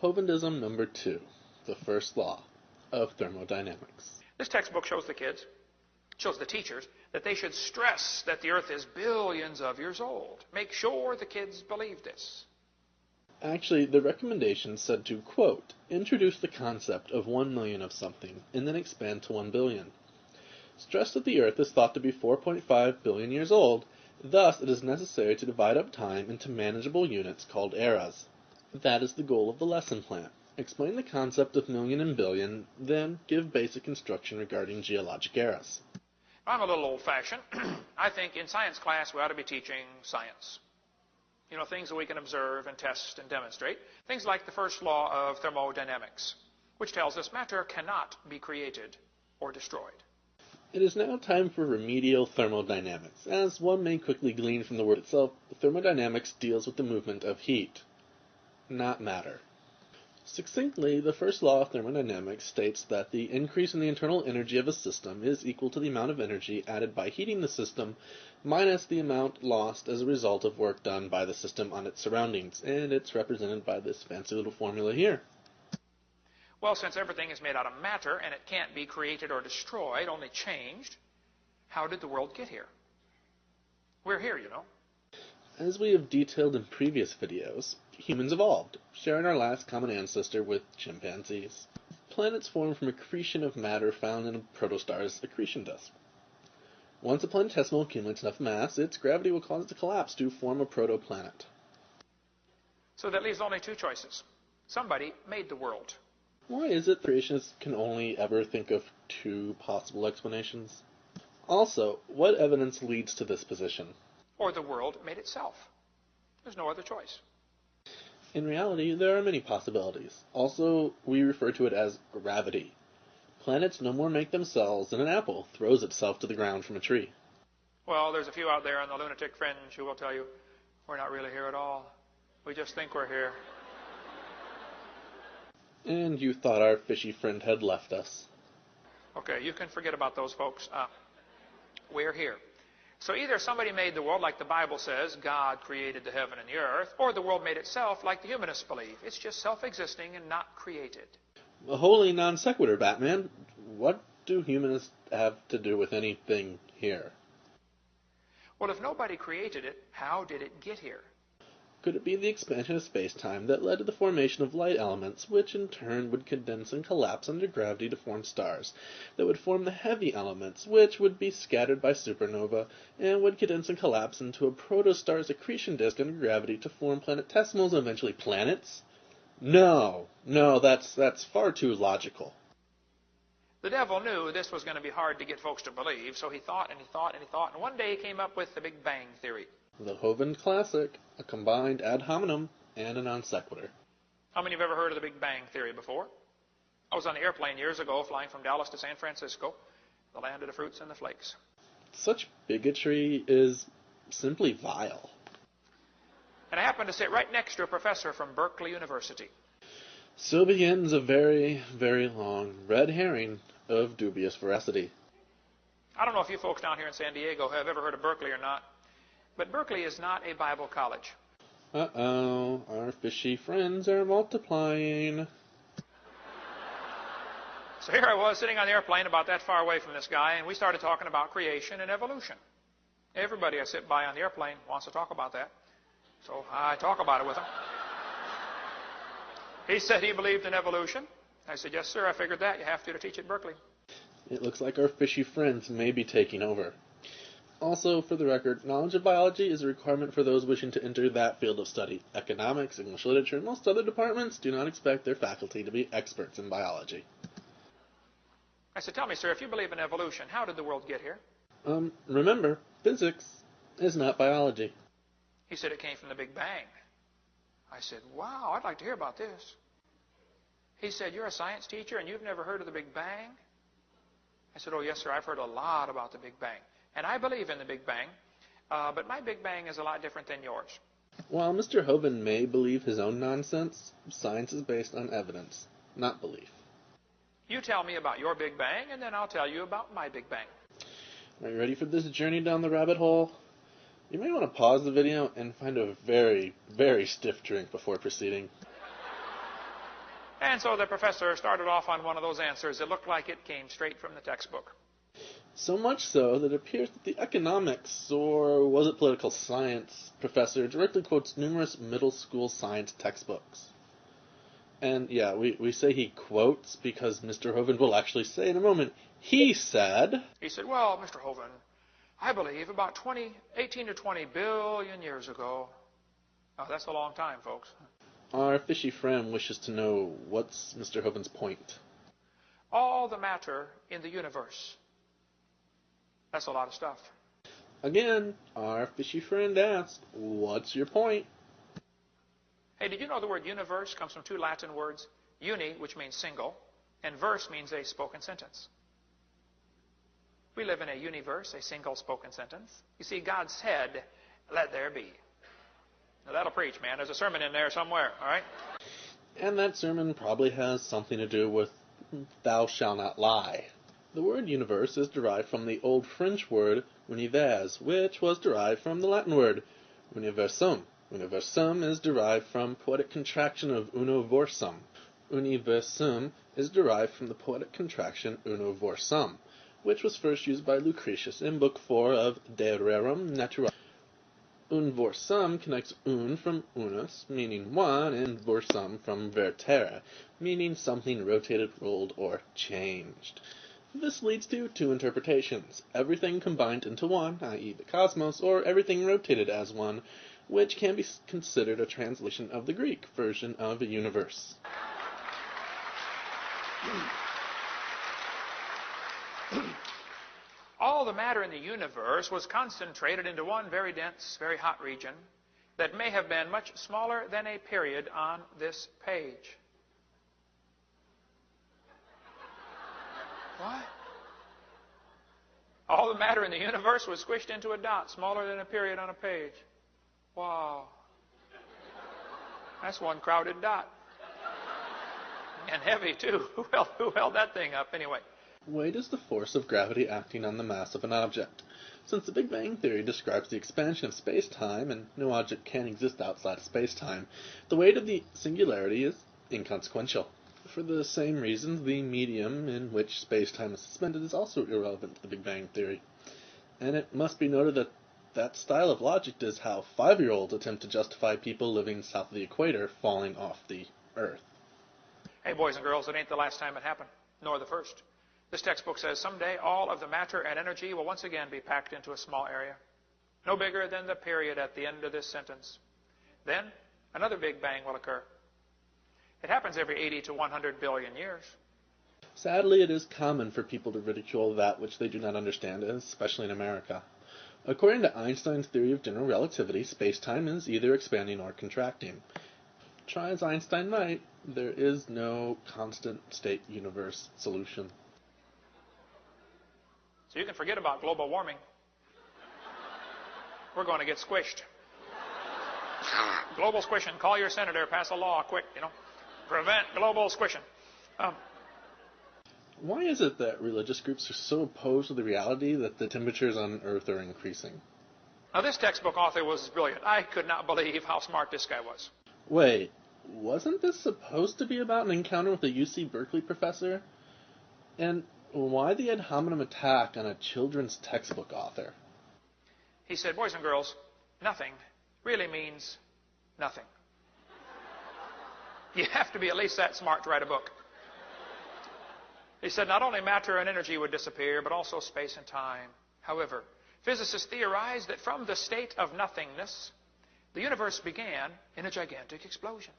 Hovindism number 2, the first law of thermodynamics. This textbook shows the teachers, that they should stress that the Earth is billions of years old. Make sure the kids believe this. Actually, the recommendation said to, quote, introduce the concept of 1 million of something, and then expand to 1 billion. Stress that the Earth is thought to be 4.5 billion years old, thus it is necessary to divide up time into manageable units called eras. That is the goal of the lesson plan. Explain the concept of million and billion, then give basic instruction regarding geologic eras. I'm a little old-fashioned. I think in science class we ought to be teaching science. You know, things that we can observe and test and demonstrate. Things like the first law of thermodynamics, which tells us matter cannot be created or destroyed. It is now time for remedial thermodynamics. As one may quickly glean from the word itself, thermodynamics deals with the movement of heat, not matter. Succinctly, the first law of thermodynamics states that the increase in the internal energy of a system is equal to the amount of energy added by heating the system minus the amount lost as a result of work done by the system on its surroundings, and it's represented by this fancy little formula here. Well, since everything is made out of matter and it can't be created or destroyed, only changed, how did the world get here? We're here, you know. As we have detailed in previous videos, humans evolved, sharing our last common ancestor with chimpanzees. Planets form from accretion of matter found in a protostar's accretion disk. Once a planetesimal accumulates enough mass, its gravity will cause it to collapse to form a protoplanet. So that leaves only two choices. Somebody made the world. Why is it creationists can only ever think of two possible explanations? Also, what evidence leads to this position? Or the world made itself. There's no other choice. In reality, there are many possibilities. Also, we refer to it as gravity. Planets no more make themselves than an apple throws itself to the ground from a tree. Well, there's a few out there on the lunatic fringe who will tell you, we're not really here at all. We just think we're here. And you thought our fishy friend had left us. Okay, you can forget about those folks. We're here. So either somebody made the world like the Bible says, God created the heaven and the earth, or the world made itself like the humanists believe. It's just self-existing and not created. A holy non sequitur, Batman. What do humanists have to do with anything here? Well, if nobody created it, how did it get here? Could it be the expansion of space-time that led to the formation of light elements, which in turn would condense and collapse under gravity to form stars, that would form the heavy elements, which would be scattered by supernova, and would condense and collapse into a protostar's accretion disk under gravity to form planetesimals and eventually planets? No, that's far too logical. The devil knew this was going to be hard to get folks to believe, so he thought and he thought and he thought, and one day he came up with the Big Bang Theory. The Hovind classic, a combined ad hominem and a non sequitur. How many have ever heard of the Big Bang Theory before? I was on an airplane years ago flying from Dallas to San Francisco, the land of the fruits and the flakes. Such bigotry is simply vile. And I happened to sit right next to a professor from Berkeley University. So begins a very, very long red herring of dubious veracity. I don't know if you folks down here in San Diego have ever heard of Berkeley or not, but Berkeley is not a Bible college. Uh-oh, our fishy friends are multiplying. So here I was sitting on the airplane about that far away from this guy, and we started talking about creation and evolution. Everybody I sit by on the airplane wants to talk about that, so I talk about it with him. He said he believed in evolution. I said, yes, sir, I figured that. You have to teach at Berkeley. It looks like our fishy friends may be taking over. Also, for the record, knowledge of biology is a requirement for those wishing to enter that field of study. Economics, English literature, and most other departments do not expect their faculty to be experts in biology. I said, tell me, sir, if you believe in evolution, how did the world get here? Remember, physics is not biology. He said it came from the Big Bang. I said, wow, I'd like to hear about this. He said, you're a science teacher and you've never heard of the Big Bang? I said, oh, yes, sir, I've heard a lot about the Big Bang. And I believe in the Big Bang, but my Big Bang is a lot different than yours. While Mr. Hovind may believe his own nonsense, science is based on evidence, not belief. You tell me about your Big Bang, and then I'll tell you about my Big Bang. Are you ready for this journey down the rabbit hole? You may want to pause the video and find a very, very stiff drink before proceeding. And so the professor started off on one of those answers. It looked like it came straight from the textbook. So much so that it appears that the economics, or was it political science, professor directly quotes numerous middle school science textbooks. And yeah, we say he quotes because Mr. Hovind will actually say in a moment, he said, well, Mr. Hovind, I believe about 18 to 20 billion years ago. Oh, that's a long time, folks. Our fishy friend wishes to know what's Mr. Hovind's point. All the matter in the universe. That's a lot of stuff. Again, our fishy friend asks, what's your point? Hey, did you know the word universe comes from two Latin words? Uni, which means single, and verse means a spoken sentence. We live in a universe, a single spoken sentence. You see, God said, let there be. Now that'll preach, man. There's a sermon in there somewhere, all right? And that sermon probably has something to do with thou shalt not lie. The word universe is derived from the old French word univers, which was derived from the Latin word universum. Universum is derived from poetic contraction of uno vorsum. Universum is derived from the poetic contraction uno vorsum, which was first used by Lucretius in Book 4 of De Rerum Naturale. Un vorsum connects un from unus, meaning one, and vorsum from vertere, meaning something rotated, rolled, or changed. This leads to two interpretations: everything combined into one, i.e. the cosmos, or everything rotated as one, which can be considered a translation of the Greek version of a universe. All the matter in the universe was concentrated into one very dense, very hot region that may have been much smaller than a period on this page. What? All the matter in the universe was squished into a dot smaller than a period on a page. Wow. That's one crowded dot. And heavy, too. Who held that thing up, anyway? Weight is the force of gravity acting on the mass of an object. Since the Big Bang Theory describes the expansion of space-time, and no object can exist outside of space-time, the weight of the singularity is inconsequential. For the same reasons, the medium in which space-time is suspended is also irrelevant to the Big Bang Theory. And it must be noted that that style of logic is how 5-year-olds attempt to justify people living south of the equator falling off the Earth. Hey, boys and girls, it ain't the last time it happened, nor the first. This textbook says someday all of the matter and energy will once again be packed into a small area, no bigger than the period at the end of this sentence. Then another Big Bang will occur. It happens every 80 to 100 billion years. Sadly, it is common for people to ridicule that which they do not understand, especially in America. According to Einstein's theory of general relativity, space-time is either expanding or contracting. Try as Einstein might, there is no constant state universe solution. So you can forget about global warming. We're going to get squished. Global squishing. Call your senator, pass a law quick, Prevent global squishing. Why is it that religious groups are so opposed to the reality that the temperatures on Earth are increasing? Now, this textbook author was brilliant. I could not believe how smart this guy was. Wait, wasn't this supposed to be about an encounter with a UC Berkeley professor? And why the ad hominem attack on a children's textbook author? He said, boys and girls, nothing really means nothing. You have to be at least that smart to write a book. He said not only matter and energy would disappear, but also space and time. However, physicists theorize that from the state of nothingness, the universe began in a gigantic explosion.